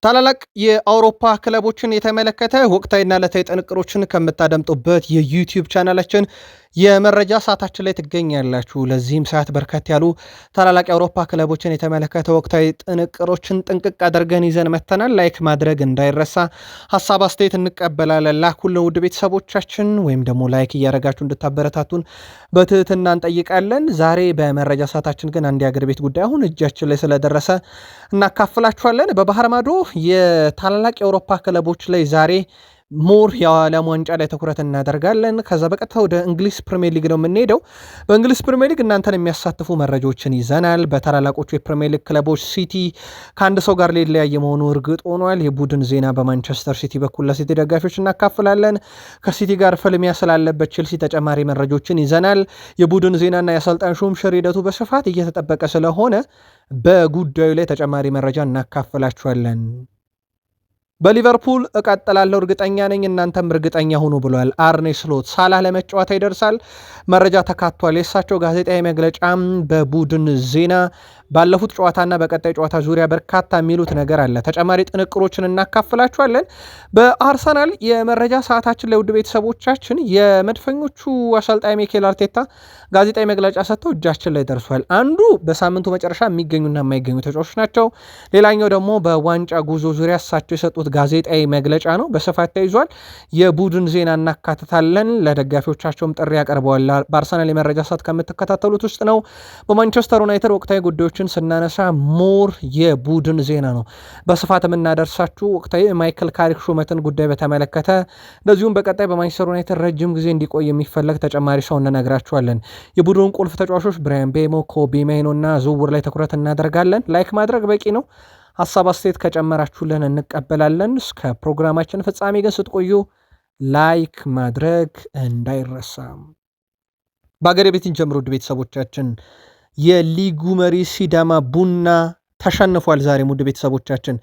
ታላላቅ የአውሮፓ ክለቦችን የተመለከተ ወቅታዊና ዕለታዊ ጥንቅሮችን ከምታደምጡበት የዩቲዩብ ቻናላችን የመረጃ ሰዓታችን ላይ ትገኛላችሁ። ለዚህም ሰዓት በርከት ያሉ ታላላቅ የአውሮፓ ክለቦችን የተመለከተ ወቅታዊ ጥንቅሮችን ጥንቅቅ አድርገን ይዘን መተናል። ላይክ ማድረግ እንዳይረሳ፣ ሀሳብ አስተያየት እንቀበላለን። ላኩልን ውድ ቤተሰቦቻችን፣ ወይም ደግሞ ላይክ እያደረጋችሁ እንድታበረታቱን በትህትና እንጠይቃለን። ዛሬ በመረጃ ሰዓታችን ግን አንድ የአገር ቤት ጉዳይ አሁን እጃችን ላይ ስለደረሰ እናካፍላችኋለን። በባህር ማዶ የታላላቅ የአውሮፓ ክለቦች ላይ ዛሬ ሞር የዓለም ዋንጫ ላይ ትኩረት እናደርጋለን። ከዛ በቀጥታ ወደ እንግሊዝ ፕሪሚየር ሊግ ነው የምንሄደው። በእንግሊዝ ፕሪሚየር ሊግ እናንተን የሚያሳትፉ መረጃዎችን ይዘናል። በታላላቆቹ የፕሪሚየር ሊግ ክለቦች ሲቲ ከአንድ ሰው ጋር ሊለያይ መሆኑ እርግጥ ሆኗል። የቡድን ዜና በማንቸስተር ሲቲ በኩል ለሲቲ ደጋፊዎች እናካፍላለን። ከሲቲ ጋር ፍልሚያ ስላለበት ቼልሲ ተጨማሪ መረጃዎችን ይዘናል። የቡድን ዜናና የአሰልጣኝ ሹምሽር ሂደቱ በስፋት እየተጠበቀ ስለሆነ በጉዳዩ ላይ ተጨማሪ መረጃ እናካፍላችኋለን። በሊቨርፑል እቀጥላለሁ እርግጠኛ ነኝ፣ እናንተም እርግጠኛ ሁኑ ብሏል አርኔ ስሎት። ሳላህ ለመጫወት ይደርሳል፣ መረጃ ተካቷል። የእሳቸው ጋዜጣዊ መግለጫም በቡድን ዜና ባለፉት ጨዋታና በቀጣይ ጨዋታ ዙሪያ በርካታ የሚሉት ነገር አለ። ተጨማሪ ጥንቅሮችን እናካፍላችኋለን። በአርሰናል የመረጃ ሰዓታችን ላይ ውድ ቤተሰቦቻችን የመድፈኞቹ አሰልጣኝ ሚኬል አርቴታ ጋዜጣዊ መግለጫ ሰጥተው እጃችን ላይ ደርሷል። አንዱ በሳምንቱ መጨረሻ የሚገኙና የማይገኙ ተጫዋቾች ናቸው። ሌላኛው ደግሞ በዋንጫ ጉዞ ዙሪያ እሳቸው የሰጡት ጋዜጣዊ መግለጫ ነው፣ በስፋት ተይዟል። የቡድን ዜና እናካትታለን። ለደጋፊዎቻቸውም ጥሪ ያቀርበዋል። በአርሰናል የመረጃ ሰዓት ከምትከታተሉት ውስጥ ነው። በማንቸስተር ዩናይትድ ወቅታዊ ጉዳዮችን ስናነሳ ሞር የቡድን ዜና ነው በስፋት የምናደርሳችሁ። ወቅታዊ ማይክል ካሪክ ሹመትን ጉዳይ በተመለከተ እንደዚሁም በቀጣይ በማንቸስተር ዩናይትድ ረጅም ጊዜ እንዲቆይ የሚፈለግ ተጨማሪ ሰው እንነግራችኋለን። የቡድን ቁልፍ ተጫዋቾች ብራያን ቤሞ፣ ኮቢ ማይኖ እና ዝውውር ላይ ትኩረት እናደርጋለን። ላይክ ማድረግ በቂ ነው። ሀሳብ አስተያየት ከጨመራችሁልን እንቀበላለን። እስከ ፕሮግራማችን ፍጻሜ ግን ስትቆዩ ላይክ ማድረግ እንዳይረሳ። በአገሬ ቤትን ጀምሮ ውድ ቤተሰቦቻችን የሊጉ መሪ ሲዳማ ቡና ተሸንፏል። ዛሬ ውድ ቤተሰቦቻችን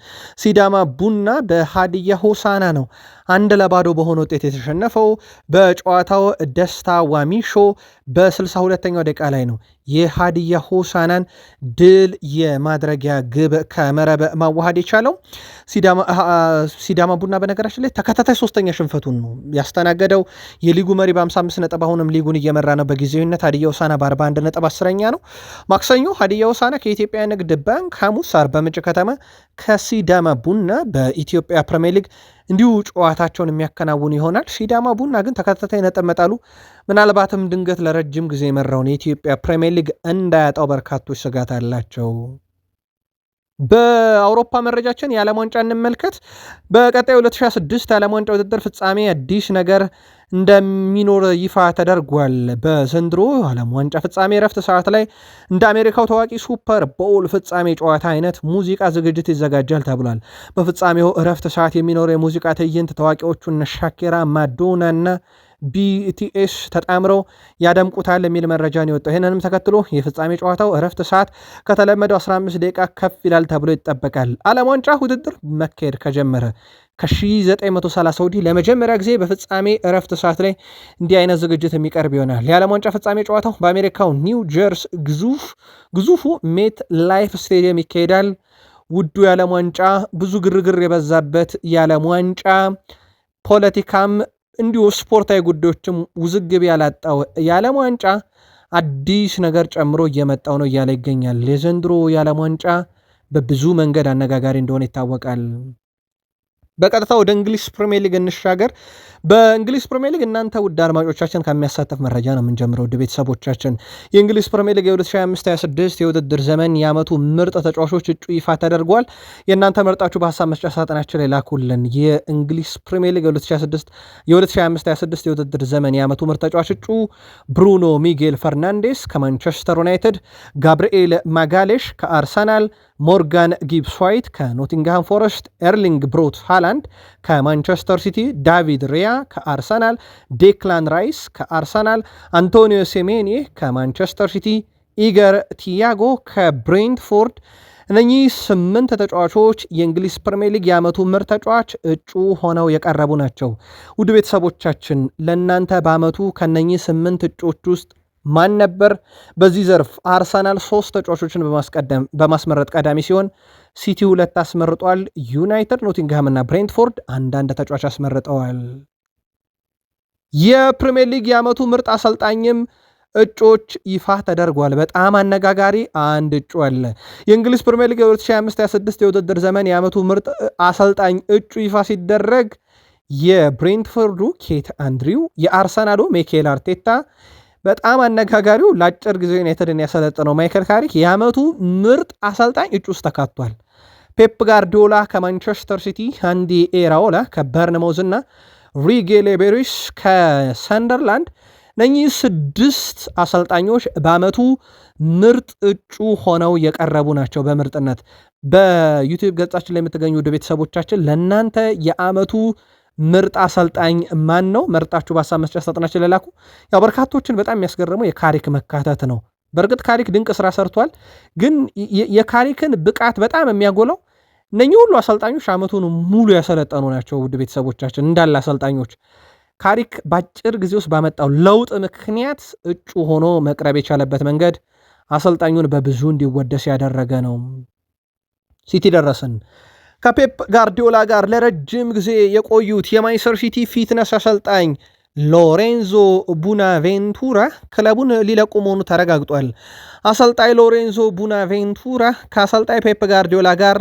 ሲዳማ ቡና በሃዲያ ሆሳና ነው 1-0 በሆነ ውጤት የተሸነፈው። በጨዋታው ደስታ ዋሚሾ በ62ኛው ደቂቃ ላይ ነው የሃዲያ ሆሳናን ድል የማድረጊያ ግብ ከመረብ ማዋሃድ የቻለው። ሲዳማ ቡና በነገራችን ላይ ተከታታይ ሶስተኛ ሽንፈቱን ነው ያስተናገደው። የሊጉ መሪ በ55 ነጥብ አሁንም ሊጉን እየመራ ነው በጊዜያዊነት። ሃዲያ ሆሳና በ41 ነጥብ 10ኛ ነው። ማክሰኞ ሃዲያ ሆሳና ከኢትዮጵያ ንግድ ባንክ፣ ሐሙስ አርባ ምንጭ ከተማ ከሲዳማ ቡና በኢትዮጵያ ፕሪሚየር ሊግ እንዲሁ ጨዋታቸውን የሚያከናውኑ ይሆናል። ሲዳማ ቡና ግን ተከታታይ ነጥብ መጣሉ ምናልባትም ድንገት ለረጅም ጊዜ የመራውን የኢትዮጵያ ፕሪሚየር ሊግ እንዳያጣው በርካቶች ስጋት አላቸው። በአውሮፓ መረጃችን የዓለም ዋንጫ እንመልከት። በቀጣይ 2026 የዓለም ዋንጫ ውድድር ፍጻሜ አዲስ ነገር እንደሚኖር ይፋ ተደርጓል። በዘንድሮ ዓለም ዋንጫ ፍጻሜ ረፍት ሰዓት ላይ እንደ አሜሪካው ታዋቂ ሱፐር ቦል ፍጻሜ ጨዋታ አይነት ሙዚቃ ዝግጅት ይዘጋጃል ተብሏል። በፍጻሜው ረፍት ሰዓት የሚኖረው የሙዚቃ ትዕይንት ታዋቂዎቹን ሻኪራ፣ ማዶና እና ቢቲኤስ ተጣምረው ያደምቁታል የሚል መረጃን የወጣው። ይህንንም ተከትሎ የፍጻሜ ጨዋታው እረፍት ሰዓት ከተለመደው 15 ደቂቃ ከፍ ይላል ተብሎ ይጠበቃል። ዓለም ዋንጫ ውድድር መካሄድ ከጀመረ ከ1930 ወዲህ ለመጀመሪያ ጊዜ በፍጻሜ እረፍት ሰዓት ላይ እንዲህ አይነት ዝግጅት የሚቀርብ ይሆናል። የዓለም ዋንጫ ፍጻሜ ጨዋታው በአሜሪካው ኒው ጀርስ ግዙፉ ሜት ላይፍ ስቴዲየም ይካሄዳል። ውዱ የዓለም ዋንጫ፣ ብዙ ግርግር የበዛበት የዓለም ዋንጫ፣ ፖለቲካም እንዲሁ ስፖርታዊ ጉዳዮችም ውዝግብ ያላጣው የዓለም ዋንጫ አዲስ ነገር ጨምሮ እየመጣው ነው እያለ ይገኛል። የዘንድሮ የዓለም ዋንጫ በብዙ መንገድ አነጋጋሪ እንደሆነ ይታወቃል። በቀጥታ ወደ እንግሊዝ ፕሪሚየር ሊግ እንሻገር። በእንግሊዝ ፕሪሚየር ሊግ እናንተ ውድ አድማጮቻችን ከሚያሳተፍ መረጃ ነው የምንጀምረው። ውድ ቤተሰቦቻችን የእንግሊዝ ፕሪሚየር ሊግ የ2025/26 የውድድር ዘመን የዓመቱ ምርጥ ተጫዋቾች እጩ ይፋ ተደርጓል። የእናንተ መርጣችሁ በሀሳብ መስጫ ሳጥናችን ላይ ላኩልን። የእንግሊዝ ፕሪሚየር ሊግ የ2025/26 የውድድር ዘመን የዓመቱ ምርጥ ተጫዋች እጩ ብሩኖ ሚጌል ፈርናንዴስ ከማንቸስተር ዩናይትድ፣ ጋብርኤል ማጋሌሽ ከአርሰናል፣ ሞርጋን ጊብስ ዋይት ከኖቲንግሃም ፎረስት፣ ኤርሊንግ ብሮት ሃላንድ ከማንቸስተር ሲቲ፣ ዳቪድ ሪያ ከአርሰናል፣ ዴክላን ራይስ ከአርሰናል፣ አንቶኒዮ ሴሜኔ ከማንቸስተር ሲቲ፣ ኢገር ቲያጎ ከብሬንትፎርድ። እነኚህ 8 ተጫዋቾች የእንግሊዝ ፕሪሚየር ሊግ የዓመቱ ምርጥ ተጫዋች እጩ ሆነው የቀረቡ ናቸው። ውድ ቤተሰቦቻችን ለእናንተ በዓመቱ ከነኚህ 8 እጩዎች ውስጥ ማን ነበር? በዚህ ዘርፍ አርሰናል 3 ተጫዋቾችን በማስመረጥ ቀዳሚ ሲሆን ሲቲ 2 አስመርጧል። ዩናይትድ፣ ኖቲንግሃም እና ብሬንትፎርድ አንዳንድ ተጫዋች አስመርጠዋል። የፕሪሚየር ሊግ የዓመቱ ምርጥ አሰልጣኝም እጮች ይፋ ተደርጓል። በጣም አነጋጋሪ አንድ እጩ አለ። የእንግሊዝ ፕሪሚየር ሊግ 2025/26 የውድድር ዘመን የዓመቱ ምርጥ አሰልጣኝ እጩ ይፋ ሲደረግ የብሬንትፎርዱ ኬት አንድሪው፣ የአርሰናሉ ሚኬል አርቴታ፣ በጣም አነጋጋሪው ለአጭር ጊዜ ዩናይትድን ያሰለጠነው ማይከል ካሪክ የዓመቱ ምርጥ አሰልጣኝ እጩ ውስጥ ተካቷል። ፔፕ ጋርዲዮላ ከማንቸስተር ሲቲ፣ አንዲ ኤራኦላ ከበርንማውዝ እና ሪጌሌ ቤሪስ ከሰንደርላንድ እነኚህ 6 አሰልጣኞች በዓመቱ ምርጥ እጩ ሆነው የቀረቡ ናቸው። በምርጥነት በዩቲዩብ ገጻችን ላይ የምትገኙ ወደ ቤተሰቦቻችን ለእናንተ የዓመቱ ምርጥ አሰልጣኝ ማን ነው መርጣችሁ በሀሳብ መስጫ ሳጥናችን ላይ ላኩ። ያው በርካቶችን በጣም የሚያስገርመው የካሪክ መካተት ነው። በእርግጥ ካሪክ ድንቅ ስራ ሰርቷል፣ ግን የካሪክን ብቃት በጣም የሚያጎላው እነኚህ ሁሉ አሰልጣኞች ዓመቱን ሙሉ ያሰለጠኑ ናቸው። ውድ ቤተሰቦቻችን እንዳለ አሰልጣኞች ካሪክ በአጭር ጊዜ ውስጥ ባመጣው ለውጥ ምክንያት እጩ ሆኖ መቅረብ የቻለበት መንገድ አሰልጣኙን በብዙ እንዲወደስ ያደረገ ነው። ሲቲ ደረስን። ከፔፕ ጋርዲዮላ ጋር ለረጅም ጊዜ የቆዩት የማንቸስተር ሲቲ ፊትነስ አሰልጣኝ ሎሬንዞ ቡናቬንቱራ ክለቡን ሊለቁ መሆኑ ተረጋግጧል። አሰልጣኝ ሎሬንዞ ቡናቬንቱራ ከአሰልጣኝ ፔፕ ጋርዲዮላ ጋር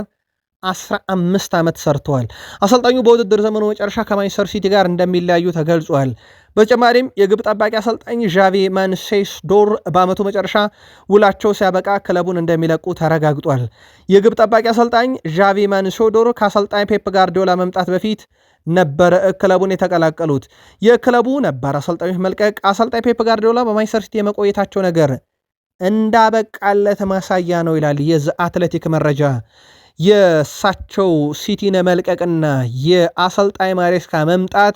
15 ዓመት ሰርተዋል። አሰልጣኙ በውድድር ዘመኑ መጨረሻ ከማንቸስተር ሲቲ ጋር እንደሚለያዩ ተገልጿል። በተጨማሪም የግብ ጠባቂ አሰልጣኝ ዣቪ ማንሴስዶር በዓመቱ መጨረሻ ውላቸው ሲያበቃ ክለቡን እንደሚለቁ ተረጋግጧል። የግብ ጠባቂ አሰልጣኝ ዣቪ ማንሴስዶር ከአሰልጣኝ ፔፕ ጋርዲዮላ መምጣት በፊት ነበረ ክለቡን የተቀላቀሉት። የክለቡ ነባር አሰልጣኞች መልቀቅ አሰልጣኝ ፔፕ ጋርዲዮላ በማንቸስተር ሲቲ የመቆየታቸው ነገር እንዳበቃለት ማሳያ ነው ይላል የዘ አትሌቲክ መረጃ። የእሳቸው ሲቲን መልቀቅና የአሰልጣኝ ማሬስካ መምጣት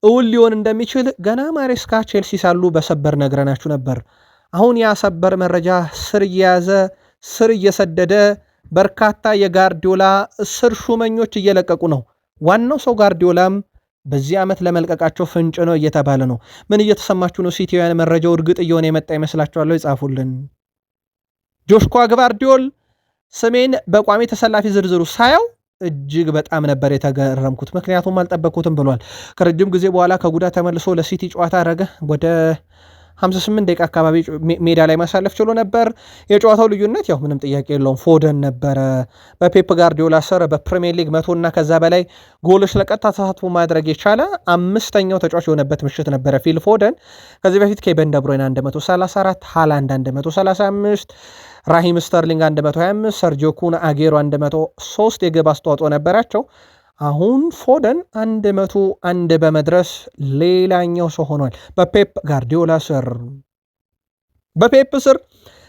እውን ሊሆን እንደሚችል ገና ማሬስካ ቼልሲ ሳሉ በሰበር ነግረናችሁ ነበር። አሁን ያሰበር መረጃ ስር እየያዘ ስር እየሰደደ በርካታ የጋርዲዮላ ስር ሹመኞች እየለቀቁ ነው። ዋናው ሰው ጋርዲዮላም በዚህ ዓመት ለመልቀቃቸው ፍንጭ ነው እየተባለ ነው። ምን እየተሰማችሁ ነው? ሲቲውያን መረጃው እርግጥ እየሆነ የመጣ ይመስላችኋል? ይጻፉልን። ጆሽኳ ግቫርዲዮል ስሜን በቋሚ ተሰላፊ ዝርዝሩ ሳየው እጅግ በጣም ነበር የተገረምኩት፣ ምክንያቱም አልጠበቅኩትም ብሏል። ከረጅም ጊዜ በኋላ ከጉዳት ተመልሶ ለሲቲ ጨዋታ አረገ። ወደ 58 ደቂቃ አካባቢ ሜዳ ላይ ማሳለፍ ችሎ ነበር። የጨዋታው ልዩነት ያው ምንም ጥያቄ የለውም ፎደን ነበረ። በፔፕ ጋርዲዮላ ስር በፕሪሚየር ሊግ 100 እና ከዛ በላይ ጎሎች ለቀጥታ ተሳትፎ ማድረግ የቻለ 5ኛው ተጫዋች የሆነበት ምሽት ነበረ ፊል ፎደን። ከዚህ በፊት ኬቨን ደብሮይና 134፣ ሃላንድ 135፣ ራሂም ስተርሊንግ 125፣ ሰርጂዮ ኩን አጌሮ 103 የግብ አስተዋጽኦ ነበራቸው። አሁን ፎደን 101 በመድረስ ሌላኛው ሰው ሆኗል በፔፕ ጋርዲዮላ ስር። በፔፕ ስር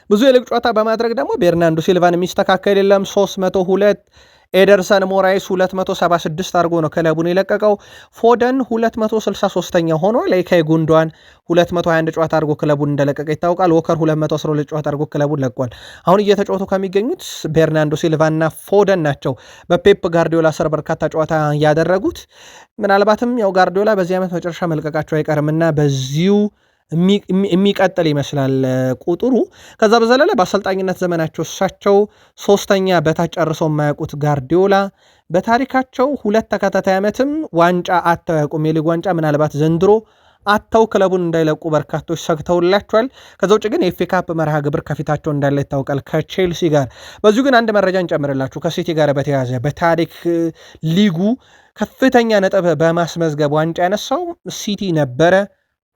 ብዙ የሊግ ጨዋታ በማድረግ ደግሞ ቤርናንዶ ሲልቫን የሚስተካከል የለም። 302 ኤደርሰን ሞራይስ 276 አድርጎ ነው ክለቡን የለቀቀው። ፎደን 263ኛ ሆኗል። ኢልካይ ጉንዶዋን 221 ጨዋታ አድርጎ ክለቡን እንደለቀቀ ይታወቃል። ዎከር 212 ጨዋታ አድርጎ ክለቡን ለቋል። አሁን እየተጫወቱ ከሚገኙት ቤርናንዶ ሲልቫና ፎደን ናቸው በፔፕ ጋርዲዮላ ስር በርካታ ጨዋታ ያደረጉት። ምናልባትም ያው ጋርዲዮላ በዚህ ዓመት መጨረሻ መልቀቃቸው አይቀርምና በዚሁ የሚቀጥል ይመስላል ቁጥሩ። ከዛ በዘለለ በአሰልጣኝነት ዘመናቸው እሳቸው 3ኛ በታች ጨርሰው የማያውቁት ጋርዲዮላ በታሪካቸው 2 ተከታታይ ዓመትም ዋንጫ አጥተው ያውቁም። የሊግ ዋንጫ ምናልባት ዘንድሮ አጥተው ክለቡን እንዳይለቁ በርካቶች ሰግተውላቸዋል። ከዛ ውጭ ግን የኤፍ ኤ ካፕ መርሃ ግብር ከፊታቸው እንዳለ ይታወቃል ከቼልሲ ጋር። በዚሁ ግን አንድ መረጃ እንጨምርላችሁ ከሲቲ ጋር በተያያዘ በታሪክ ሊጉ ከፍተኛ ነጥብ በማስመዝገብ ዋንጫ ያነሳው ሲቲ ነበረ።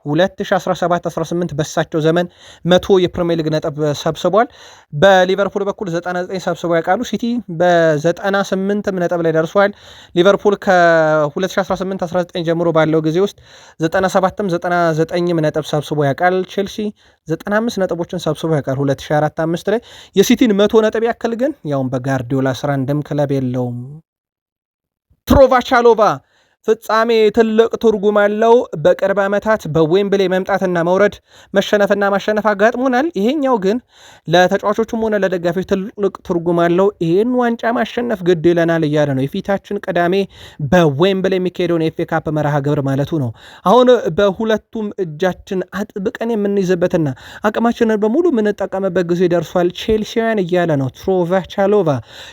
2017-18 በሳቸው ዘመን 100 የፕሪሚየር ሊግ ነጥብ ሰብስቧል። በሊቨርፑል በኩል 99 ሰብስበው ያውቃሉ። ሲቲ በ98 ነጥብ ላይ ደርሷል። ሊቨርፑል ከ2018-19 ጀምሮ ባለው ጊዜ ውስጥ 97ም 99 ነጥብ ሰብስቦ ያውቃል። ቼልሲ 95 ነጥቦችን ሰብስቦ ያውቃል 2004-5 ላይ። የሲቲን 100 ነጥብ ያክል ግን ያውም በጋርዲዮላ ስራ እንደም ክለብ የለውም። ትሮቫቻሎቫ ፍጻሜ ትልቅ ትርጉም አለው። በቅርብ ዓመታት በዌምብሌ መምጣትና መውረድ መሸነፍና ማሸነፍ አጋጥሞናል። ይሄኛው ግን ለተጫዋቾቹም ሆነ ለደጋፊዎች ትልቅ ትርጉም አለው። ይህን ዋንጫ ማሸነፍ ግድ ይለናል እያለ ነው። የፊታችን ቅዳሜ በዌምብሌ የሚካሄደውን የኤፍኤ ካፕ መርሃ ግብር ማለቱ ነው። አሁን በሁለቱም እጃችን አጥብቀን የምንይዝበትና አቅማችንን በሙሉ የምንጠቀምበት ጊዜ ደርሷል ቼልሲያን እያለ ነው ትሮቫ ቻሎቫ።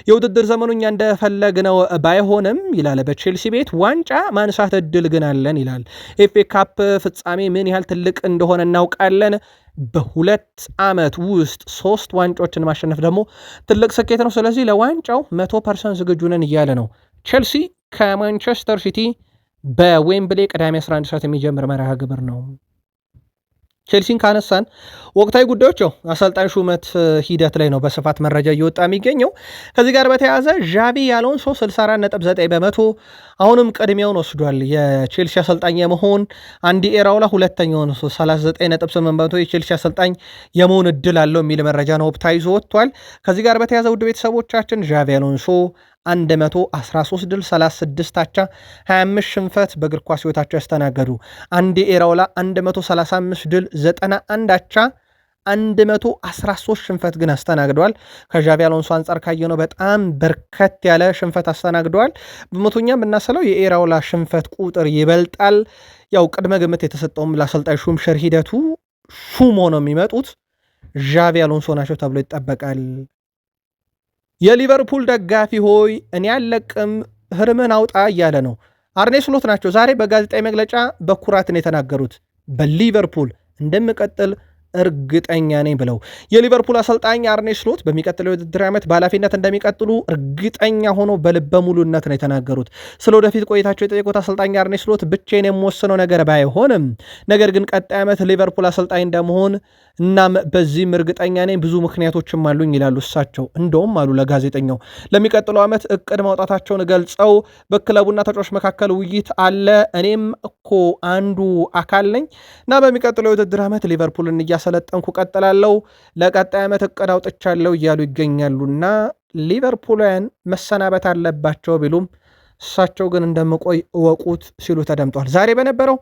የውድድር ዘመኑ እኛ እንደፈለግነው ባይሆንም ይላል በቼልሲ ቤት ዋንጫ ማንሳት እድል ግን አለን ይላል። ኤፍኤ ካፕ ፍጻሜ ምን ያህል ትልቅ እንደሆነ እናውቃለን። በ2 ዓመት ውስጥ 3 ዋንጫዎችን ማሸነፍ ደግሞ ትልቅ ስኬት ነው። ስለዚህ ለዋንጫው 100% ዝግጁ ነን እያለ ነው። ቼልሲ ከማንቸስተር ሲቲ በዌምብሌ ቅዳሜ 11 ሰዓት የሚጀምር መርሃ ግብር ነው። ቼልሲን ካነሳን ወቅታዊ ጉዳዮች አሰልጣኝ ሹመት ሂደት ላይ ነው በስፋት መረጃ እየወጣ የሚገኘው። ከዚህ ጋር በተያያዘ ዣቢ አሎንሶ 64.9 በመቶ አሁንም ቅድሚያውን ወስዷል የቼልሲ አሰልጣኝ የመሆን። አንዲ ኤራውላ ሁለተኛውን 39.8 በመቶ የቼልሲ አሰልጣኝ የመሆን እድል አለው የሚል መረጃ ነው ኦፕታ ይዞ ወጥቷል። ከዚህ ጋር በተያያዘ ውድ ቤተሰቦቻችን ዣቢ አሎንሶ 113 ድል 36 አቻ 25 ሽንፈት በእግር ኳስ ህይወታቸው ያስተናገዱ። አንዲ ኤራውላ 135 ድል 91 አቻ 113 ሽንፈት ግን አስተናግደዋል። ከዣቪ አሎንሶ አንጻር ካየነው በጣም በርከት ያለ ሽንፈት አስተናግደዋል። በመቶኛ የምናሰለው የኤራውላ ሽንፈት ቁጥር ይበልጣል። ያው ቅድመ ግምት የተሰጠውም ለአሰልጣኝ ሹምሽር ሂደቱ ሹም ሆነው የሚመጡት ዣቪ አሎንሶ ናቸው ተብሎ ይጠበቃል። የሊቨርፑል ደጋፊ ሆይ እኔ አለቅም ህርምን አውጣ እያለ ነው። አርኔ ስሎት ናቸው ዛሬ በጋዜጣዊ መግለጫ በኩራትን የተናገሩት በሊቨርፑል እንደምቀጥል እርግጠኛ ነኝ ብለው። የሊቨርፑል አሰልጣኝ አርኔ ስሎት በሚቀጥለው የውድድር ዓመት በኃላፊነት እንደሚቀጥሉ እርግጠኛ ሆኖ በልበ ሙሉነት ነው የተናገሩት። ስለ ወደፊት ቆይታቸው የጠየቁት አሰልጣኝ አርኔ ስሎት ብቻዬን የምወስነው ነገር ባይሆንም ነገር ግን ቀጣይ ዓመት ሊቨርፑል አሰልጣኝ እንደመሆን እናም በዚህም እርግጠኛ ነኝ ብዙ ምክንያቶችም አሉኝ ይላሉ እሳቸው። እንደውም አሉ ለጋዜጠኛው ለሚቀጥለው ዓመት እቅድ ማውጣታቸውን ገልጸው በክለቡና ተጫዋች መካከል ውይይት አለ፣ እኔም እኮ አንዱ አካል ነኝ እና በሚቀጥለው የውድድር ዓመት ሊቨርፑልን እያሰለጠንኩ ቀጥላለሁ፣ ለቀጣይ ዓመት እቅድ አውጥቻለሁ እያሉ ይገኛሉና ሊቨርፑላውያን መሰናበት አለባቸው ቢሉም እሳቸው ግን እንደምቆይ እወቁት ሲሉ ተደምጧል። ዛሬ በነበረው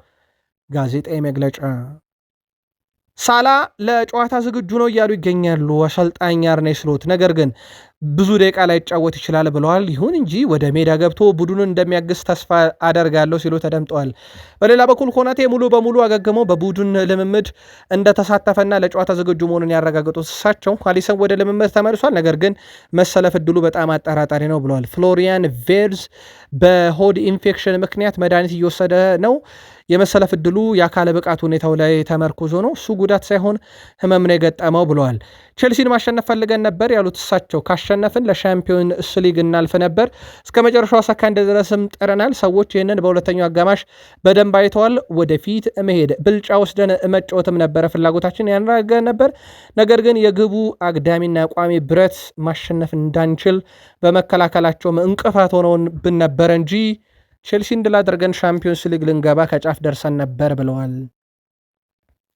ጋዜጣዊ መግለጫ ሳላ ለጨዋታ ዝግጁ ነው እያሉ ይገኛሉ አሰልጣኝ አርኔ ስሎት። ነገር ግን ብዙ ደቂቃ ላይ ይጫወት ይችላል ብለዋል። ይሁን እንጂ ወደ ሜዳ ገብቶ ቡድኑን እንደሚያግዝ ተስፋ አደርጋለሁ ሲሉ ተደምጠዋል። በሌላ በኩል ኮናቴ ሙሉ በሙሉ አገግሞ በቡድን ልምምድ እንደተሳተፈና ለጨዋታ ዝግጁ መሆኑን ያረጋገጡት እሳቸው አሊሰን ወደ ልምምድ ተመልሷል፣ ነገር ግን መሰለፍ እድሉ በጣም አጠራጣሪ ነው ብለዋል። ፍሎሪያን ቬርዝ በሆድ ኢንፌክሽን ምክንያት መድኃኒት እየወሰደ ነው። የመሰለፍ እድሉ የአካል ብቃት ሁኔታው ላይ ተመርኩዞ ነው፣ እሱ ጉዳት ሳይሆን ህመም ነው የገጠመው ብለዋል። ቼልሲን ማሸነፍ ፈልገን ነበር ያሉት እሳቸው ካሸነፍን ለሻምፒዮንስ ሊግ እናልፍ ነበር፣ እስከ መጨረሻው ሰከንድ ድረስም ጥረናል። ሰዎች ይህንን በሁለተኛው አጋማሽ በደንብ አይተዋል። ወደፊት መሄድ ብልጫ ወስደን መጫወትም ነበረ ፍላጎታችን ያንራገ ነበር። ነገር ግን የግቡ አግዳሚና ቋሚ ብረት ማሸነፍ እንዳንችል በመከላከላቸውም እንቅፋት ሆነውን ብን ነበር እንጂ ቼልሲን ድል አድርገን ሻምፒዮንስ ሊግ ልንገባ ከጫፍ ደርሰን ነበር ብለዋል።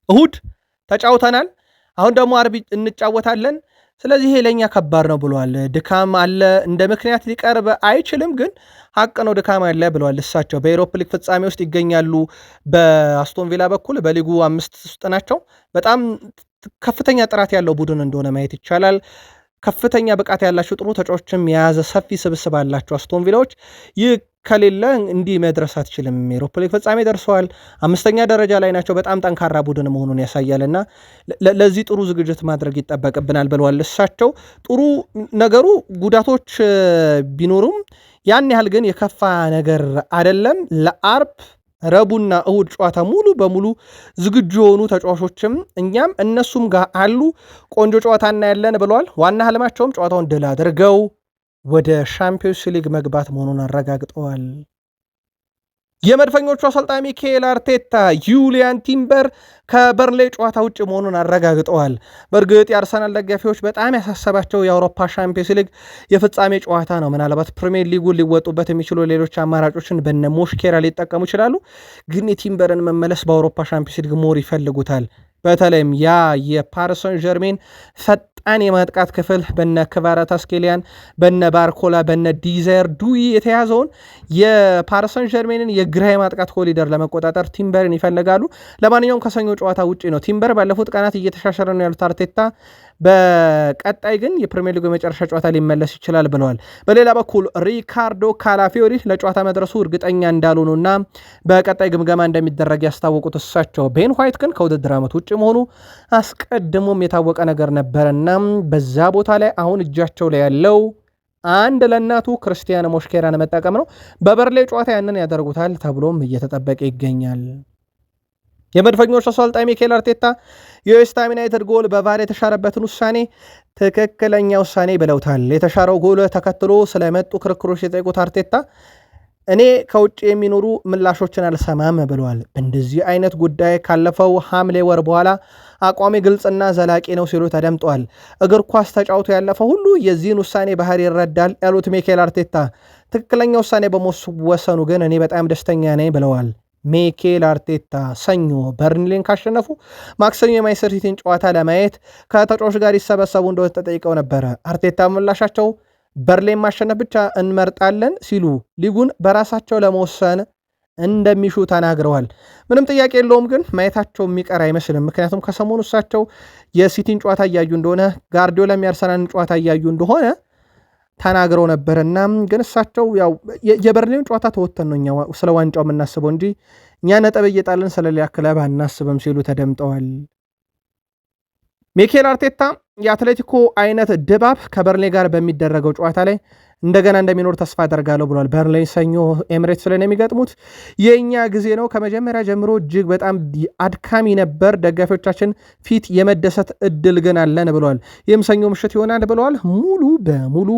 እሁድ ተጫውተናል፣ አሁን ደግሞ አርብ እንጫወታለን። ስለዚህ ይሄ ለኛ ከባድ ነው ብለዋል። ድካም አለ፣ እንደ ምክንያት ሊቀርብ አይችልም፣ ግን ሀቅ ነው ድካም አለ ብለዋል እሳቸው። በኤሮፕ ሊግ ፍጻሜ ውስጥ ይገኛሉ። በአስቶን ቪላ በኩል በሊጉ 5 ውስጥ ናቸው። በጣም ከፍተኛ ጥራት ያለው ቡድን እንደሆነ ማየት ይቻላል። ከፍተኛ ብቃት ያላቸው ጥሩ ተጫዋቾችም የያዘ ሰፊ ስብስብ አላቸው አስቶን ቪላዎች። ይህ ከሌለ እንዲህ መድረስ አትችልም። የአውሮፓ ሊግ ፍጻሜ ደርሰዋል፣ 5ኛ ደረጃ ላይ ናቸው። በጣም ጠንካራ ቡድን መሆኑን ያሳያልና ለዚህ ጥሩ ዝግጅት ማድረግ ይጠበቅብናል ብለዋል እሳቸው። ጥሩ ነገሩ ጉዳቶች ቢኖሩም ያን ያህል ግን የከፋ ነገር አይደለም። ለአርብ ረቡዕና እሁድ ጨዋታ ሙሉ በሙሉ ዝግጁ የሆኑ ተጫዋቾችም እኛም እነሱም ጋር አሉ። ቆንጆ ጨዋታ እናያለን ብለዋል። ዋና ህልማቸውም ጨዋታውን ድል አድርገው ወደ ሻምፒዮንስ ሊግ መግባት መሆኑን አረጋግጠዋል። የመድፈኞቹ አሰልጣኝ ሚኬል አርቴታ ዩሊያን ቲምበር ከበርንሌ ጨዋታ ውጭ መሆኑን አረጋግጠዋል። በእርግጥ የአርሰናል ደጋፊዎች በጣም ያሳሰባቸው የአውሮፓ ሻምፒዮንስ ሊግ የፍጻሜ ጨዋታ ነው። ምናልባት ፕሪሚየር ሊጉን ሊወጡበት የሚችሉ ሌሎች አማራጮችን በነ ሞሽኬራ ሊጠቀሙ ይችላሉ። ግን የቲምበርን መመለስ በአውሮፓ ሻምፒዮንስ ሊግ ሞር ይፈልጉታል። በተለይም ያ የፓሪስ ሰን ዠርሜን ፈጣን የማጥቃት ክፍል በነ ክቫራትስኬሊያን በነ ባርኮላ በነ ዲዛይር ዱይ የተያዘውን የፓሪስ ሰን ዠርሜንን የግራ የማጥቃት ኮሊደር ለመቆጣጠር ቲምበርን ይፈልጋሉ። ለማንኛውም ከሰኞ ጨዋታ ውጪ ነው ቲምበር። ባለፉት ቀናት እየተሻሻለ ነው ያሉት አርቴታ በቀጣይ ግን የፕሪሚየር ሊግ የመጨረሻ ጨዋታ ሊመለስ ይችላል ብለዋል። በሌላ በኩል ሪካርዶ ካላፊዮሪ ለጨዋታ መድረሱ እርግጠኛ እንዳልሆኑና በቀጣይ ግምገማ እንደሚደረግ ያስታወቁት እሳቸው ቤን ዋይት ግን ከውድድር ዓመት ውጭ መሆኑ አስቀድሞም የታወቀ ነገር ነበረና በዛ ቦታ ላይ አሁን እጃቸው ላይ ያለው አንድ ለእናቱ ክርስቲያን ሞስኬራን መጠቀም ነው። በበርሌ ጨዋታ ያንን ያደርጉታል ተብሎም እየተጠበቀ ይገኛል። የመድፈኞች አሰልጣኝ ሚኬል አርቴታ የዌስትሃም ዩናይትድ ጎል በቫር የተሻረበትን ውሳኔ ትክክለኛ ውሳኔ ብለውታል። የተሻረው ጎል ተከትሎ ስለመጡ ክርክሮች የጠየቁት አርቴታ እኔ ከውጭ የሚኖሩ ምላሾችን አልሰማም ብለዋል። እንደዚህ አይነት ጉዳይ ካለፈው ሐምሌ ወር በኋላ አቋሚ ግልጽና ዘላቂ ነው ሲሉ ተደምጠዋል። እግር ኳስ ተጫውቶ ያለፈ ሁሉ የዚህን ውሳኔ ባህሪ ይረዳል ያሉት ሚኬል አርቴታ ትክክለኛ ውሳኔ በመወሰኑ ግን እኔ በጣም ደስተኛ ነኝ ብለዋል። ሚኬል አርቴታ ሰኞ በርንሌን ካሸነፉ ማክሰኞ የማንቸስተር ሲቲን ጨዋታ ለማየት ከተጫዋቾች ጋር ይሰበሰቡ እንደሆነ ተጠይቀው ነበረ። አርቴታ ምላሻቸው በርንሌን ማሸነፍ ብቻ እንመርጣለን ሲሉ ሊጉን በራሳቸው ለመወሰን እንደሚሹ ተናግረዋል። ምንም ጥያቄ የለውም፣ ግን ማየታቸው የሚቀር አይመስልም። ምክንያቱም ከሰሞኑ እሳቸው የሲቲን ጨዋታ እያዩ እንደሆነ ጋርዲዮላ የአርሰናልን ጨዋታ እያዩ እንደሆነ ተናግረው ነበርና ግን እሳቸው ያው የበርሊን ጨዋታ ተወተን ነው እኛ ስለ ዋንጫው የምናስበው እንጂ እኛ ነጥብ እየጣልን ስለሌላ ክለብ አናስብም ሲሉ ተደምጠዋል። ሚኬል አርቴታ የአትሌቲኮ አይነት ድባብ ከበርሌ ጋር በሚደረገው ጨዋታ ላይ እንደገና እንደሚኖር ተስፋ አደርጋለሁ ብሏል። በርንሌይ ሰኞ ኤምሬትስ ላይ ነው የሚገጥሙት። የእኛ ጊዜ ነው። ከመጀመሪያ ጀምሮ እጅግ በጣም አድካሚ ነበር። ደጋፊዎቻችን ፊት የመደሰት እድል ግን አለን ብለዋል። ይህም ሰኞ ምሽት ይሆናል ብለዋል። ሙሉ በሙሉ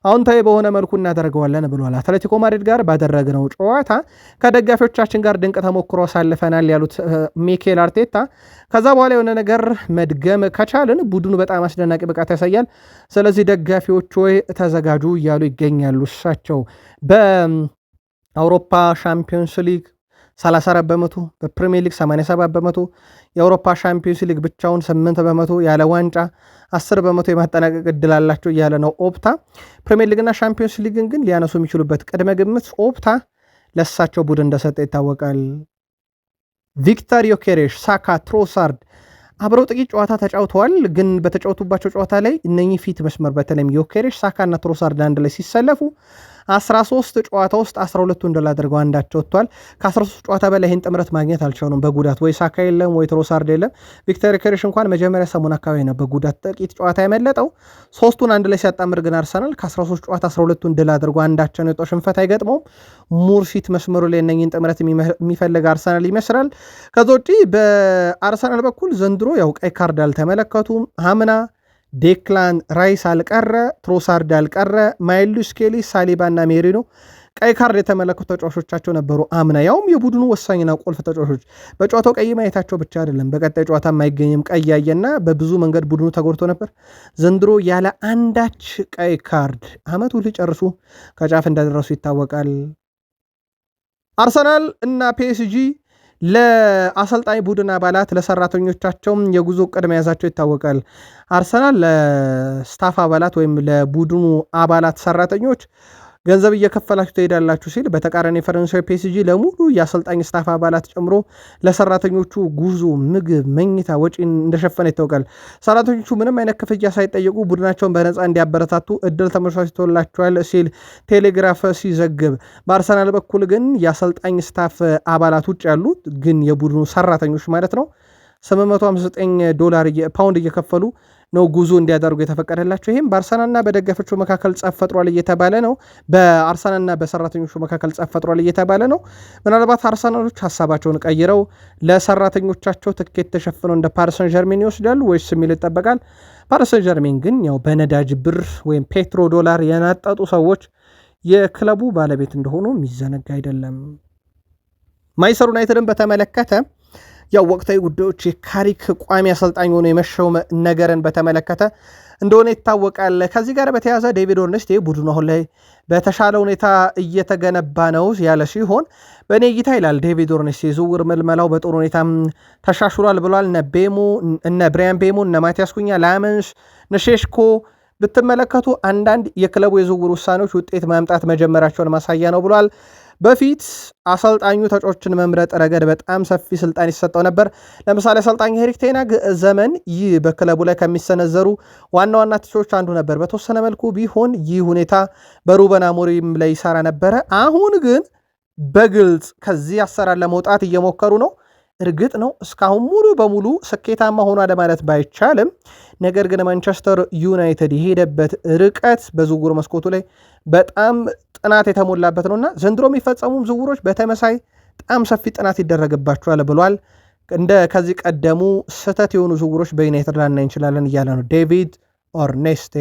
አዎንታዊ በሆነ መልኩ እናደርገዋለን ብለዋል። አትሌቲኮ ማድሪድ ጋር ባደረግነው ጨዋታ ከደጋፊዎቻችን ጋር ድንቅ ተሞክሮ አሳልፈናል ያሉት ሚኬል አርቴታ ከዛ በኋላ የሆነ ነገር መድገም ከቻልን ቡድኑ በጣም አስደናቂ ብቃት ያሳያል። ስለዚህ ደጋፊዎች ወይ ተዘጋጁ እያሉ ይገኛሉ። እሳቸው በአውሮፓ ሻምፒዮንስ ሊግ 34 በመቶ፣ በፕሪሚየር ሊግ 87 በመቶ፣ የአውሮፓ ሻምፒዮንስ ሊግ ብቻውን 8 በመቶ፣ ያለ ዋንጫ 10 በመቶ የማጠናቀቅ እድል አላቸው እያለ ነው ኦፕታ። ፕሪሚየር ሊግና ሻምፒዮንስ ሊግን ግን ሊያነሱ የሚችሉበት ቅድመ ግምት ኦፕታ ለእሳቸው ቡድን እንደሰጠ ይታወቃል። ቪክተር ዮኬሬሽ፣ ሳካ፣ ትሮሳርድ አብረው ጥቂት ጨዋታ ተጫውተዋል። ግን በተጫወቱባቸው ጨዋታ ላይ እነኚህ ፊት መስመር በተለይም ዮኬሬሽ፣ ሳካ እና ትሮሳርድ አንድ ላይ ሲሰለፉ 13 ጨዋታ ውስጥ 12ቱ እንደላ አድርገው አንዳቸው ወጥቷል። ከ13 ጨዋታ በላይ ይህን ጥምረት ማግኘት አልቻሉም በጉዳት ወይ ሳካ የለም ወይ ትሮሳርድ የለም። ቪክተር ዮኬሬሽ እንኳን መጀመሪያ ሰሞን አካባቢ ነው በጉዳት ጥቂት ጨዋታ የመለጠው። ሶስቱን አንድ ላይ ሲያጣምር ግን አርሰናል ከ13 ጨዋታ 12ቱን ድል አድርጎ አንዳቸው ነው የወጣው። ሽንፈት አይገጥመውም። ሙር ፊት መስመሩ ላይ እነኝን ጥምረት የሚፈልግ አርሰናል ይመስላል። ከዛ ውጪ በአርሰናል በኩል ዘንድሮ ያው ቀይ ካርድ አልተመለከቱም። አምና ዴክላን ራይስ አልቀረ፣ ትሮሳርድ አልቀረ፣ ማይልስ ስኬሊ፣ ሳሊባ እና ሜሪኖ ቀይ ካርድ የተመለከቱ ተጫዋቾቻቸው ነበሩ አምና። ያውም የቡድኑ ወሳኝና ቁልፍ ተጫዋቾች በጨዋታው ቀይ ማየታቸው ብቻ አይደለም፣ በቀጣይ ጨዋታ የማይገኝም ቀይ ያየና በብዙ መንገድ ቡድኑ ተጎድቶ ነበር። ዘንድሮ ያለ አንዳች ቀይ ካርድ አመቱ ሊጨርሱ ከጫፍ እንደደረሱ ይታወቃል። አርሰናል እና ፒኤስጂ ለአሰልጣኝ ቡድን አባላት ለሰራተኞቻቸው የጉዞ እቅድ መያዛቸው ይታወቃል። አርሰናል ለስታፍ አባላት ወይም ለቡድኑ አባላት ሰራተኞች ገንዘብ እየከፈላችሁ ትሄዳላችሁ ሲል፣ በተቃራኒ ፈረንሳዊ ፒኤስጂ ለሙሉ የአሰልጣኝ ስታፍ አባላት ጨምሮ ለሰራተኞቹ ጉዞ፣ ምግብ፣ መኝታ ወጪ እንደሸፈነ ይታወቃል። ሰራተኞቹ ምንም አይነት ክፍያ ሳይጠየቁ ቡድናቸውን በነፃ እንዲያበረታቱ እድል ተመቻችቶላቸዋል ሲል ቴሌግራፍ ሲዘግብ፣ በአርሰናል በኩል ግን የአሰልጣኝ ስታፍ አባላት ውጭ ያሉት ግን የቡድኑ ሰራተኞች ማለት ነው $759 ፓውንድ እየከፈሉ ነው ጉዞ እንዲያደርጉ የተፈቀደላቸው። ይህም በአርሰናልና በደጋፊዎቹ መካከል ጸብ ፈጥሯል እየተባለ ነው። በአርሰናልና በሰራተኞቹ መካከል ጸብ ፈጥሯል እየተባለ ነው። ምናልባት አርሰናሎች ሀሳባቸውን ቀይረው ለሰራተኞቻቸው ትኬት ተሸፍነው እንደ ፓሪስ ሰን ዠርሜን ይወስዳሉ ወይስ የሚል ይጠበቃል። ፓሪስ ሰን ዠርሜን ግን ያው በነዳጅ ብር ወይም ፔትሮ ዶላር የናጠጡ ሰዎች የክለቡ ባለቤት እንደሆኑ የሚዘነጋ አይደለም። ማንቸስተር ዩናይትድን በተመለከተ ያው ወቅታዊ ጉዳዮች የካሪክ ቋሚ አሰልጣኝ ሆኖ የመሾም ነገርን በተመለከተ እንደሆነ ይታወቃል። ከዚህ ጋር በተያያዘ ዴቪድ ኦርንስቴ ቡድኑ አሁን ላይ በተሻለ ሁኔታ እየተገነባ ነው ያለ ሲሆን በእኔ እይታ ይላል ዴቪድ ኦርንስቴ ዝውውር ምልመላው በጥሩ ሁኔታ ተሻሽሏል ብሏል። እነ ብሪያን ቤሞ፣ እነ ማቲያስ ኩኛ፣ ላመንስ፣ ነሼሽኮ ብትመለከቱ አንዳንድ የክለቡ የዝውውር ውሳኔዎች ውጤት ማምጣት መጀመራቸውን ማሳያ ነው ብሏል። በፊት አሰልጣኙ ተጫዋቾችን መምረጥ ረገድ በጣም ሰፊ ስልጣን ይሰጠው ነበር። ለምሳሌ አሰልጣኝ ኤሪክ ቴን ሃግ ዘመን ይህ በክለቡ ላይ ከሚሰነዘሩ ዋና ዋና ትችቶች አንዱ ነበር። በተወሰነ መልኩ ቢሆን ይህ ሁኔታ በሩበን አሞሪም ላይ ይሰራ ነበረ። አሁን ግን በግልጽ ከዚህ አሰራር ለመውጣት እየሞከሩ ነው። እርግጥ ነው እስካሁን ሙሉ በሙሉ ስኬታማ ሆኗል ማለት ባይቻልም፣ ነገር ግን ማንቸስተር ዩናይትድ የሄደበት ርቀት በዝውውር መስኮቱ ላይ በጣም ጥናት የተሞላበት ነውና ዘንድሮ የሚፈጸሙ ዝውውሮች በተመሳይ በጣም ሰፊ ጥናት ይደረግባቸዋል ብሏል። እንደ ከዚህ ቀደሙ ስህተት የሆኑ ዝውውሮች በዩናይትድ ላናይ እንችላለን እያለ ነው ዴቪድ ኦርኔስቴ።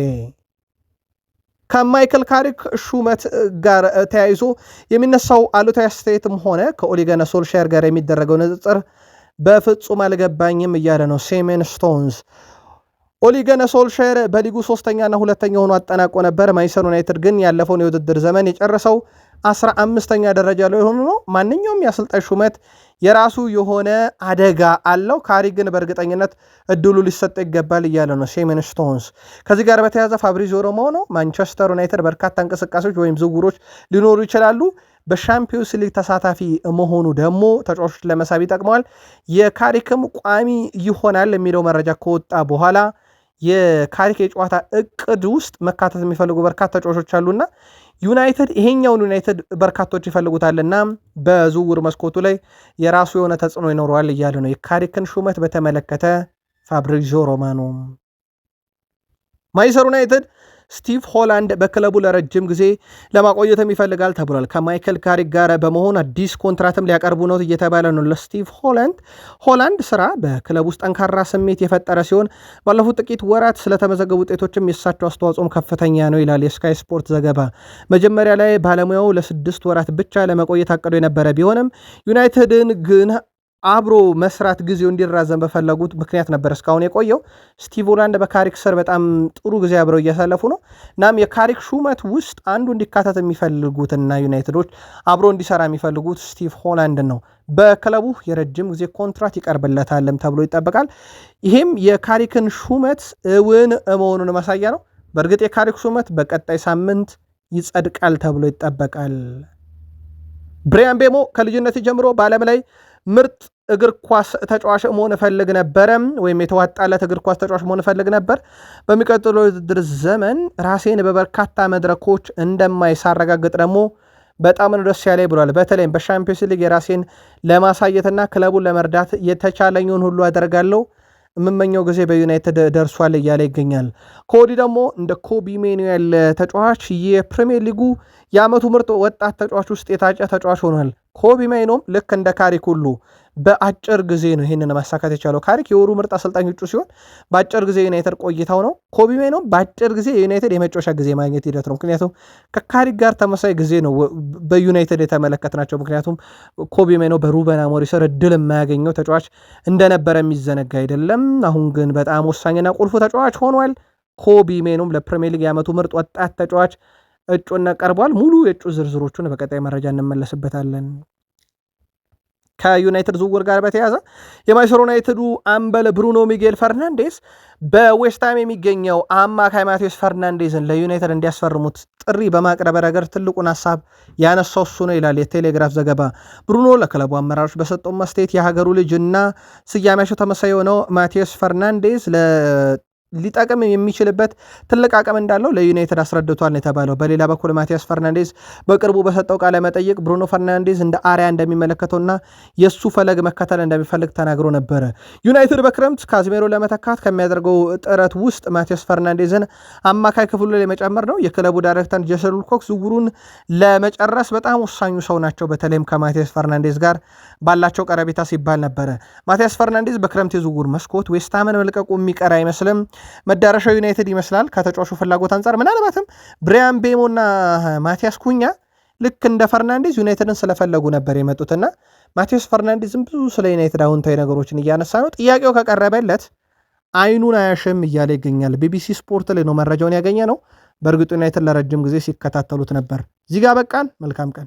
ከማይክል ካሪክ ሹመት ጋር ተያይዞ የሚነሳው አሉታዊ አስተያየትም ሆነ ከኦሌ ጉናር ሶልሻየር ጋር የሚደረገው ንጽጽር በፍጹም አልገባኝም እያለ ነው ሴሜን ስቶንስ። ኦሌ ጉናር ሶልሻየር በሊጉ 3ኛና 2ኛ ሆኖ አጠናቆ ነበር። ማንቸስተር ዩናይትድ ግን ያለፈውን የውድድር ዘመን የጨረሰው 15ኛ ደረጃ ላይ ሆኖ ነው። ማንኛውም የአሰልጣኝ ሹመት የራሱ የሆነ አደጋ አለው። ካሪክ ግን በእርግጠኝነት እድሉ ሊሰጠው ይገባል እያለ ነው ሴሜን ስቶንስ። ከዚህ ጋር በተያያዘ ፋብሪዚዮ ሮማኖ ማንቸስተር ዩናይትድ በርካታ እንቅስቃሴዎች ወይም ዝውውሮች ሊኖሩ ይችላሉ፣ በሻምፒዮንስ ሊግ ተሳታፊ መሆኑ ደግሞ ተጫዋቾች ለመሳብ ይጠቅመዋል፣ የካሪክም ቋሚ ይሆናል የሚለው መረጃ ከወጣ በኋላ የካሪክ የጨዋታ እቅድ ውስጥ መካተት የሚፈልጉ በርካታ ተጫዋቾች አሉና ዩናይትድ ይሄኛውን ዩናይትድ በርካቶች ይፈልጉታልና በዝውውር መስኮቱ ላይ የራሱ የሆነ ተጽዕኖ ይኖረዋል እያለ ነው የካሪክን ሹመት በተመለከተ ፋብሪዚዮ ሮማኖ። ማንቸስተር ዩናይትድ ስቲቭ ሆላንድ በክለቡ ለረጅም ጊዜ ለማቆየትም ይፈልጋል ተብሏል። ከማይክል ካሪክ ጋር በመሆን አዲስ ኮንትራትም ሊያቀርቡ ነው እየተባለ ነው ለስቲቭ ሆላንድ ስራ በክለቡ ውስጥ ጠንካራ ስሜት የፈጠረ ሲሆን ባለፉት ጥቂት ወራት ስለተመዘገቡ ውጤቶችም የእሳቸው አስተዋጽኦም ከፍተኛ ነው ይላል የስካይ ስፖርት ዘገባ። መጀመሪያ ላይ ባለሙያው ለ6 ወራት ብቻ ለመቆየት አቅዶ የነበረ ቢሆንም ዩናይትድን ግን አብሮ መስራት ጊዜው እንዲራዘም በፈለጉት ምክንያት ነበር እስካሁን የቆየው። ስቲቭ ሆላንድ በካሪክ ስር በጣም ጥሩ ጊዜ አብረው እያሳለፉ ነው። እናም የካሪክ ሹመት ውስጥ አንዱ እንዲካተት የሚፈልጉትና ዩናይትዶች አብሮ እንዲሰራ የሚፈልጉት ስቲቭ ሆላንድ ነው። በክለቡ የረጅም ጊዜ ኮንትራት ይቀርብለታልም ተብሎ ይጠበቃል። ይሄም የካሪክን ሹመት እውን መሆኑን ማሳያ ነው። በእርግጥ የካሪክ ሹመት በቀጣይ ሳምንት ይጸድቃል ተብሎ ይጠበቃል። ብሪያን ቤሞ ከልጅነት ጀምሮ በዓለም ላይ ምርጥ እግር ኳስ ተጫዋች መሆን እፈልግ ነበረ ወይም የተዋጣለት እግር ኳስ ተጫዋች መሆን እፈልግ ነበር። በሚቀጥለው ውድድር ዘመን ራሴን በበርካታ መድረኮች እንደማይሳረጋግጥ ደግሞ በጣም ነው ደስ ያለኝ ብሏል። በተለይም በሻምፒዮንስ ሊግ የራሴን ለማሳየትና ክለቡን ለመርዳት የተቻለኝውን ሁሉ አደርጋለሁ፣ የምመኘው ጊዜ በዩናይትድ ደርሷል እያለ ይገኛል። ከወዲህ ደግሞ እንደ ኮቢ ሜኑ ያለ ተጫዋች የፕሪሚየር ሊጉ የዓመቱ ምርጥ ወጣት ተጫዋች ውስጥ የታጨ ተጫዋች ሆኗል። ኮቢ ሜኖም ልክ እንደ ካሪክ ሁሉ በአጭር ጊዜ ነው ይህንን ማሳካት የቻለው። ካሪክ የወሩ ምርጥ አሰልጣኝ እጩ ሲሆን በአጭር ጊዜ ዩናይትድ ቆይታው ነው። ኮቢ ሜኖም በአጭር ጊዜ የዩናይትድ የመጫወቻ ጊዜ ማግኘት ሂደት ነው። ምክንያቱም ከካሪክ ጋር ተመሳሳይ ጊዜ ነው በዩናይትድ የተመለከትናቸው። ምክንያቱም ኮቢ ሜኖ በሩበን አሞሪም ስር እድል የማያገኘው ተጫዋች እንደነበረ የሚዘነጋ አይደለም። አሁን ግን በጣም ወሳኝና ቁልፉ ተጫዋች ሆኗል። ኮቢ ሜኖም ለፕሪሚየር ሊግ የዓመቱ ምርጥ ወጣት ተጫዋች እጩነት ቀርቧል። ሙሉ የእጩ ዝርዝሮቹን በቀጣይ መረጃ እንመለስበታለን። ከዩናይትድ ዝውውር ጋር በተያያዘ የማንቸስተር ዩናይትዱ አምበል ብሩኖ ሚጌል ፈርናንዴስ በዌስትሃም የሚገኘው አማካይ ማቴዎስ ፈርናንዴዝን ለዩናይትድ እንዲያስፈርሙት ጥሪ በማቅረብ ረገድ ትልቁን ሀሳብ ያነሳው እሱ ነው ይላል የቴሌግራፍ ዘገባ። ብሩኖ ለክለቡ አመራሮች በሰጠው አስተያየት የሀገሩ ልጅ እና ስያሜያቸው ተመሳሳይ የሆነው ማቴዎስ ፈርናንዴዝ ሊጠቅም የሚችልበት ትልቅ አቅም እንዳለው ለዩናይትድ አስረድቷል የተባለው። በሌላ በኩል ማቲያስ ፈርናንዴዝ በቅርቡ በሰጠው ቃለ መጠይቅ ብሩኖ ፈርናንዴዝ እንደ አሪያ እንደሚመለከተውና የሱ ፈለግ መከተል እንደሚፈልግ ተናግሮ ነበረ። ዩናይትድ በክረምት ካዝሜሮ ለመተካት ከሚያደርገው ጥረት ውስጥ ማቲያስ ፈርናንዴዝን አማካይ ክፍሉ ላይ መጨመር ነው። የክለቡ ዳይሬክተር ጄሰን ሉኮክ ዝውውሩን ለመጨረስ በጣም ወሳኙ ሰው ናቸው። በተለይም ከማቲያስ ፈርናንዴዝ ጋር ባላቸው ቀረቤታ ሲባል ነበረ። ማቲያስ ፈርናንዴዝ በክረምት የዝውውር መስኮት ዌስትሃምን መልቀቁ የሚቀር አይመስልም። መዳረሻው ዩናይትድ ይመስላል። ከተጫዋቹ ፍላጎት አንጻር ምናልባትም ብሪያን ቤሞና ማቲያስ ኩኛ ልክ እንደ ፈርናንዴዝ ዩናይትድን ስለፈለጉ ነበር የመጡትና ማቲያስ ፈርናንዴዝም ብዙ ስለ ዩናይትድ አዎንታዊ ነገሮችን እያነሳ ነው። ጥያቄው ከቀረበለት አይኑን አያሸም እያለ ይገኛል። ቢቢሲ ስፖርት ላይ ነው መረጃውን ያገኘ ነው። በእርግጥ ዩናይትድ ለረጅም ጊዜ ሲከታተሉት ነበር። እዚህ ጋር በቃን። መልካም ቀን